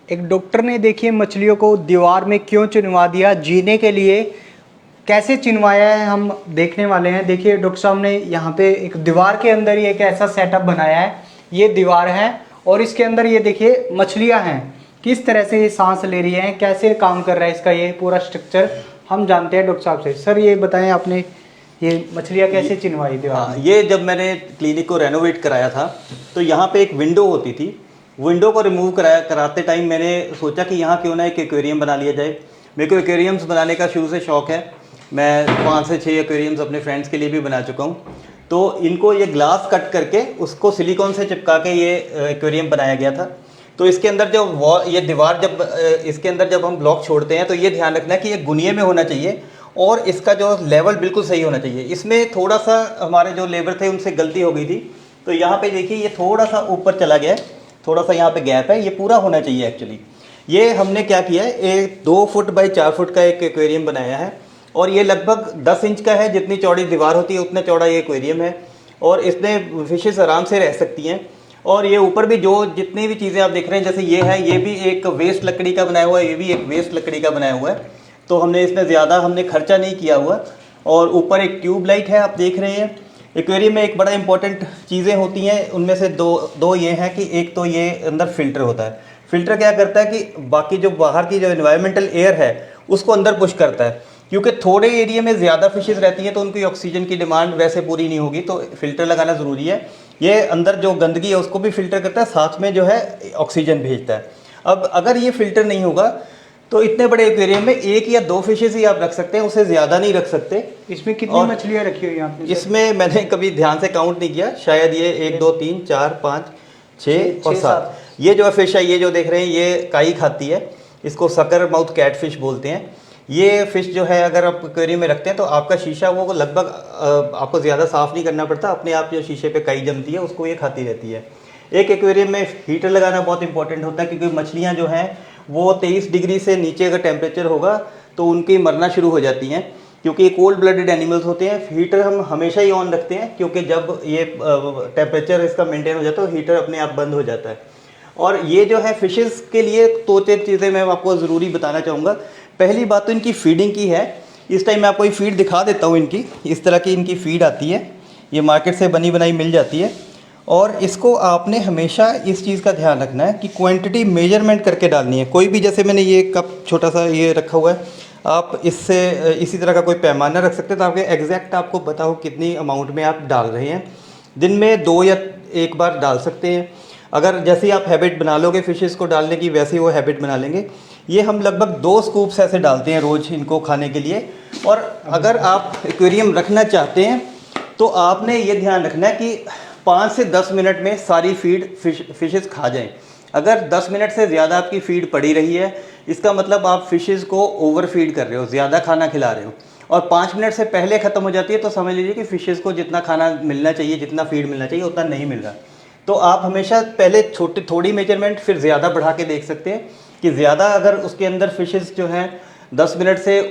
एक डॉक्टर ने देखिए मछलियों को दीवार में क्यों चिनवा दिया, जीने के लिए कैसे चिनवाया है हम देखने वाले हैं। देखिए डॉक्टर साहब ने यहाँ पे एक दीवार के अंदर ही एक ऐसा सेटअप बनाया है। ये दीवार है और इसके अंदर ये देखिए मछलियाँ हैं, किस तरह से ये सांस ले रही हैं, कैसे काम कर रहा है इसका ये पूरा स्ट्रक्चर हम जानते हैं डॉक्टर साहब से। सर ये बताएं आपने ये मछलियाँ कैसे चिनवाई दीवार में? ये जब मैंने क्लिनिक को रेनोवेट कराया था तो यहाँ पे एक विंडो होती थी। विंडो को रिमूव कराते टाइम मैंने सोचा कि यहाँ क्यों ना एक एक्वेरियम बना लिया जाए। मेरे को एक्वेरियम्स बनाने का शुरू से शौक़ है। मैं 5 से 6 एक्वेरियम्स अपने फ्रेंड्स के लिए भी बना चुका हूँ। तो इनको ये ग्लास कट करके उसको सिलिकॉन से चिपका के ये एक्वेरियम बनाया गया था। तो इसके अंदर जो ये दीवार जब इसके अंदर जब हम ब्लॉक छोड़ते हैं तो ये ध्यान रखना है कि ये गुनिये में होना चाहिए और इसका जो लेवल बिल्कुल सही होना चाहिए। इसमें थोड़ा सा हमारे जो लेबर थे उनसे गलती हो गई थी। तो यहाँ पे देखिए ये थोड़ा सा ऊपर चला गया है, थोड़ा सा यहाँ पे गैप है, ये पूरा होना चाहिए एक्चुअली। ये हमने क्या किया है, एक 2 फुट बाई 4 फुट का एक एक्वेरियम बनाया है और ये लगभग 10 इंच का है। जितनी चौड़ी दीवार होती है उतना चौड़ा ये एक्वेरियम है और इसमें फिशेस आराम से रह सकती हैं। और ये ऊपर भी जो जितनी भी चीज़ें आप देख रहे हैं, जैसे ये है, ये भी एक वेस्ट लकड़ी का बनाया हुआ है, ये भी एक वेस्ट लकड़ी का बनाया हुआ है। तो हमने इसमें ज़्यादा खर्चा नहीं किया हुआ। और ऊपर एक ट्यूब लाइट है, आप देख रहे हैं। एक्वेरियम में एक बड़ा इंपॉर्टेंट चीज़ें होती हैं, उनमें से दो ये हैं कि एक तो ये अंदर फ़िल्टर होता है। फ़िल्टर क्या करता है कि बाकी जो बाहर की जो एनवायरमेंटल एयर है उसको अंदर पुश करता है। क्योंकि थोड़े एरिया में ज़्यादा फिशेज़ रहती हैं तो उनकी ऑक्सीजन की डिमांड वैसे पूरी नहीं होगी, तो फ़िल्टर लगाना ज़रूरी है। ये अंदर जो गंदगी है उसको भी फ़िल्टर करता है, साथ में जो है ऑक्सीजन भेजता है। अब अगर ये फ़िल्टर नहीं होगा तो इतने बड़े एक्वेरियम में 1 या 2 फिशेज़ ही आप रख सकते हैं, उससे ज़्यादा नहीं रख सकते। इसमें कितनी मछलियाँ रखी हुई हैं आपने? इसमें मैंने कभी ध्यान से काउंट नहीं किया, शायद ये 1 2 3 4 5 6 और 7। ये जो फिश है, ये जो देख रहे हैं, ये काई खाती है। इसको सकर माउथ कैट फिश बोलते हैं। ये फ़िश जो है अगर आप एक्वेरियम में रखते हैं तो आपका शीशा वो लगभग आपको ज़्यादा साफ़ नहीं करना पड़ता, अपने आप जो शीशे पे काई जमती है उसको ये खाती रहती है। एक एक्वेरियम में हीटर लगाना बहुत इंपॉर्टेंट होता है, क्योंकि मछलियाँ जो हैं वो 23 डिग्री से नीचे अगर टेम्परेचर होगा तो उनकी मरना शुरू हो जाती हैं, क्योंकि ये कोल्ड ब्लडेड एनिमल्स होते हैं। हीटर हम हमेशा ही ऑन रखते हैं, क्योंकि जब ये टेम्परेचर इसका मेंटेन हो जाता है तो हीटर अपने आप बंद हो जाता है। और ये जो है फिशेज़ के लिए 2-3 चीज़ें मैं आपको ज़रूरी बताना चाहूँगा। पहली बात तो इनकी फीडिंग की है। इस टाइम मैं आपको ये फीड दिखा देता हूँ इनकी। इस तरह की इनकी फ़ीड आती है, ये मार्केट से बनी बनाई मिल जाती है। और इसको आपने हमेशा इस चीज़ का ध्यान रखना है कि क्वांटिटी मेजरमेंट करके डालनी है। कोई भी, जैसे मैंने ये कप छोटा सा ये रखा हुआ है, आप इससे इसी तरह का कोई पैमाना रख सकते हैं तो आपके एग्जैक्ट आपको पता हो कितनी अमाउंट में आप डाल रहे हैं। दिन में 2 या 1 बार डाल सकते हैं। अगर जैसे ही आप हैबिट बना लोगे फ़िशेज़ को डालने की, वैसे ही वो हैबिट बना लेंगे। ये हम लगभग 2 स्कूप्स ऐसे डालते हैं रोज़ इनको खाने के लिए। और अगर आप एक्वेरियम रखना चाहते हैं तो आपने ये ध्यान रखना है कि 5 से 10 मिनट में सारी फीड फिशेज़ खा जाएं। अगर 10 मिनट से ज़्यादा आपकी फ़ीड पड़ी रही है, इसका मतलब आप फिशेज़ को ओवर फीड कर रहे हो, ज़्यादा खाना खिला रहे हो। और 5 मिनट से पहले ख़त्म हो जाती है तो समझ लीजिए कि फिशेज़ को जितना खाना मिलना चाहिए, जितना फीड मिलना चाहिए, उतना नहीं मिल रहा। तो आप हमेशा पहले थोड़ी मेजरमेंट, फिर ज़्यादा बढ़ा के देख सकते हैं कि ज़्यादा अगर उसके अंदर फिशेज़ जो हैं 10 मिनट से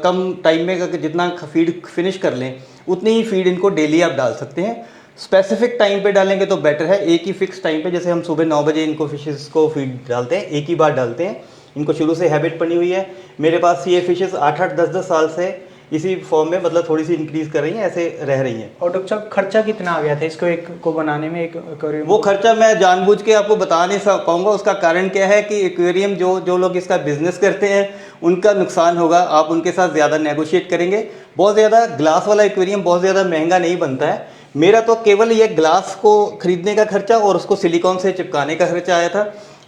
कम टाइम में अगर जितना फीड फिनिश कर लें, उतनी ही फीड इनको डेली आप डाल सकते हैं। स्पेसिफिक टाइम पे डालेंगे तो बेटर है। एक ही फिक्स टाइम पे, जैसे हम सुबह 9 बजे इनको फिशेज़ को फीड डालते हैं, एक ही बार डालते हैं। इनको शुरू से हैबिट बनी हुई है। मेरे पास ये फिशेज़ 8-8 10-10 साल से इसी फॉर्म में, मतलब थोड़ी सी इंक्रीज़ कर रही हैं, ऐसे रह रही हैं। और डॉक्टर साहब खर्चा कितना आ गया था इसको एक को बनाने में, एक एक्वेरियम? वो खर्चा मैं जानबूझ के आपको बता नहीं पाऊंगा। उसका कारण क्या है कि एक्वेरियम जो लोग इसका बिजनेस करते हैं उनका नुकसान होगा। आप उनके साथ ज़्यादा नेगोशिएट करेंगे। बहुत ज़्यादा ग्लास वाला एक्वेरियम बहुत ज़्यादा महंगा नहीं बनता है। मेरा तो केवल ये ग्लास को ख़रीदने का खर्चा और उसको सिलिकॉन से चिपकाने का खर्चा आया था।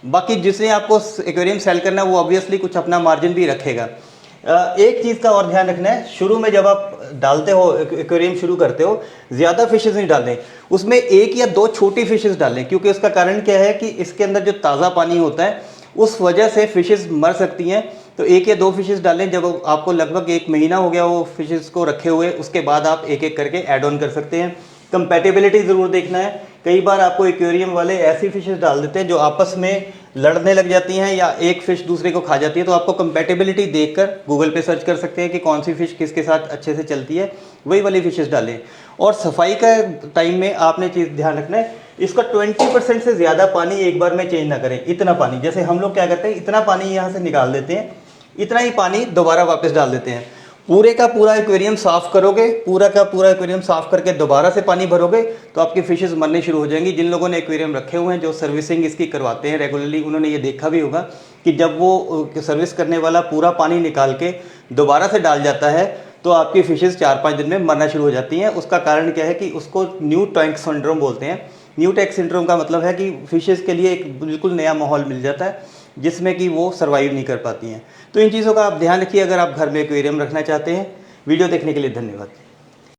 बाकी जिसने आपको एक्वेरियम सेल करना है वो ऑब्वियसली कुछ अपना मार्जिन भी रखेगा। एक चीज़ का और ध्यान रखना है, शुरू में जब आप डालते हो एक्वेरियम शुरू करते हो, ज़्यादा फिशेज़ नहीं डालें, उसमें 1 या 2 छोटी फिशेज़ डालें। क्योंकि उसका कारण क्या है कि इसके अंदर जो ताज़ा पानी होता है उस वजह से फिशेज़ मर सकती हैं। तो 1 या 2 फिशेज़ डालें। जब आपको लगभग 1 महीना हो गया वो फिशेज़ को रखे हुए, उसके बाद आप एक एक करके ऐड ऑन कर सकते हैं। कंपैटिबिलिटी ज़रूर देखना है। कई बार आपको एक्वेरियम वाले ऐसी फिशेज़ डाल देते हैं जो आपस में लड़ने लग जाती हैं या एक फ़िश दूसरे को खा जाती है। तो आपको कंपैटिबिलिटी देखकर गूगल पे सर्च कर सकते हैं कि कौन सी फ़िश किसके साथ अच्छे से चलती है, वही वाली फिशेज़ डालें। और सफाई का टाइम में आपने चीज़ ध्यान रखना है, इसका 20% से ज़्यादा पानी एक बार में चेंज ना करें। इतना पानी, जैसे हम लोग क्या करते हैं, इतना पानी यहाँ से निकाल देते हैं, इतना ही पानी दोबारा वापस डाल देते हैं। पूरे का पूरा एक्वेरियम साफ़ करोगे, पूरा का पूरा एक्वेरियम साफ़ करके दोबारा से पानी भरोगे तो आपकी फिशेस मरनी शुरू हो जाएंगी। जिन लोगों ने एक्वेरियम रखे हुए हैं, जो सर्विसिंग इसकी करवाते हैं रेगुलरली, उन्होंने ये देखा भी होगा कि जब वो सर्विस करने वाला पूरा पानी निकाल के दोबारा से डाल जाता है तो आपकी फिशेस 4-5 दिन में मरना शुरू हो जाती हैं। उसका कारण क्या है कि उसको न्यू टैंक सिंड्रोम बोलते हैं। न्यू टैंक सिंड्रोम का मतलब है कि फिशेस के लिए एक बिल्कुल नया माहौल मिल जाता है जिसमें कि वो सर्वाइव नहीं कर पाती हैं। तो इन चीज़ों का आप ध्यान रखिए अगर आप घर में एक्वेरियम रखना चाहते हैं। वीडियो देखने के लिए धन्यवाद।